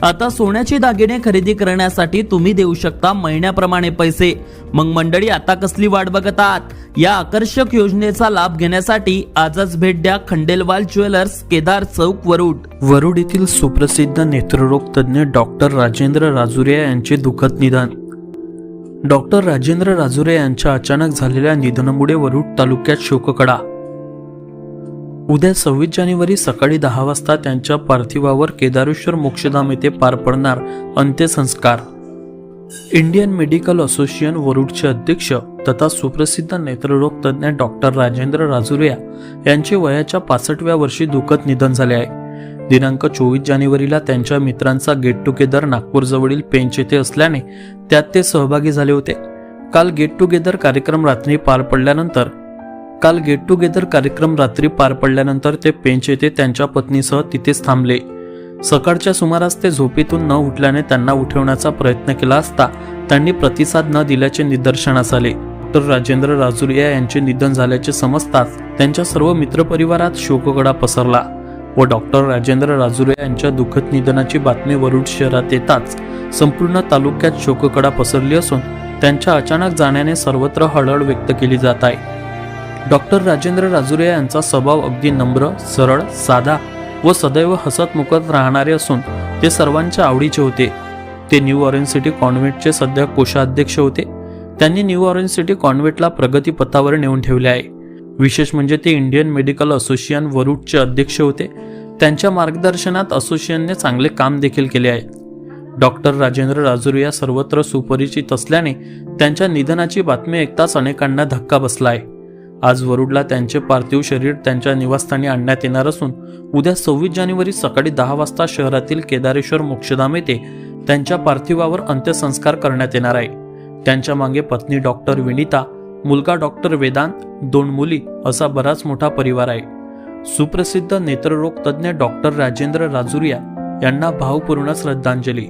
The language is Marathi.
आता सोन्याचे दागिने खरेदी करण्यासाठी तुम्ही देऊ शकता महिन्याप्रमाणे पैसे। मग मंडळी, आता कसली वाट बघत आहात? या आकर्षक योजनेचा लाभ घेण्यासाठी आजच भेट द्या खंडेलवाल ज्वेलर्स, केदार चौक, वरुड येथील सुप्रसिद्ध नेत्ररोग तज्ञ डॉक्टर राजेंद्र राजुरिया यांचे दुःखद निधन। डॉक्टर राजेंद्र राजुरिया यांच्या अचानक झालेल्या निधनामुळे वरुड तालुक्यात शोककळा। उद्या 26 जानेवारी सकाळी 10 वाजता त्यांच्या पार्थिवावर केदारेश्वर मोक्षधाम येथे पार पडणार अंत्यसंस्कार। इंडियन मेडिकल असोसिएशन वरुडचे अध्यक्ष तथा सुप्रसिद्ध नेत्ररोग तज्ञ डॉक्टर राजेंद्र राजुरिया यांचे वयाच्या 65व्या वर्षी दुःखद निधन झाले आहे। दिनांक 24 जानेवारीला त्यांच्या मित्रांचा गेट टुगेदर नागपूर जवळील पेंच येथे असल्याने त्यात ते सहभागी झाले होते। काल गेट टुगेदर कार्यक्रम रात्री पार पडल्यानंतर ते पेंच येथे त्यांच्या पत्नीसह तिथेच थांबले। सकाळच्या सुमारास ते झोपेतून न उठल्याने त्यांना उठवण्याचा प्रयत्न केला असता त्यांनी प्रतिसाद न दिल्याचे निदर्शनास आले। डॉक्टर राजेंद्र राजुरिया यांचे निधन झाल्याचे समजताच त्यांच्या सर्व मित्रपरिवारात शोककळा पसरला व डॉक्टर राजेंद्र राजुरिया यांच्या दुःखद निधनाची बातमी वरुड शहरात येताच संपूर्ण तालुक्यात शोककळा पसरली असून त्यांच्या अचानक जाण्याने सर्वत्र हळहळ व्यक्त केली जात आहे। डॉक्टर राजेंद्र राजुरिया यांचा स्वभाव अगदी नम्र, सरळ, साधा व सदैव हसत मुखत राहणारे असून ते सर्वांच्या आवडीचे होते। ते न्यू ऑरेंज सिटी कॉन्व्हेंटचे सध्या कोषाध्यक्ष होते। त्यांनी न्यू ऑरेंज सिटी कॉन्व्हेंटला प्रगती पथावर नेऊन ठेवले आहे। विशेष म्हणजे ते इंडियन मेडिकल असोसिएशन वरुडचे अध्यक्ष होते। त्यांच्या मार्गदर्शनात असोसिएशनने चांगले काम देखील केले आहे। डॉक्टर राजेंद्र राजुरिया सर्वत्र सुपरिचित असल्याने त्यांच्या निधनाची बातमी ऐकताच अनेकांना धक्का बसला आहे। आज वरुडला त्यांचे पार्थिव शरीर त्यांच्या निवासस्थानी आणण्यात येणार असून उद्या 26 जानेवारी सकाळी 10 वाजता शहरातील केदारेश्वर मोक्षधाम येथे त्यांच्या पार्थिवावर अंत्यसंस्कार करण्यात येणार आहे। त्यांच्या मागे पत्नी डॉक्टर विनीता, मुलगा डॉक्टर वेदांत, 2 मुली असा बराच मोठा परिवार आहे। सुप्रसिद्ध नेत्ररोग तज्ञ डॉक्टर राजेंद्र राजुरिया यांना भावपूर्ण श्रद्धांजली।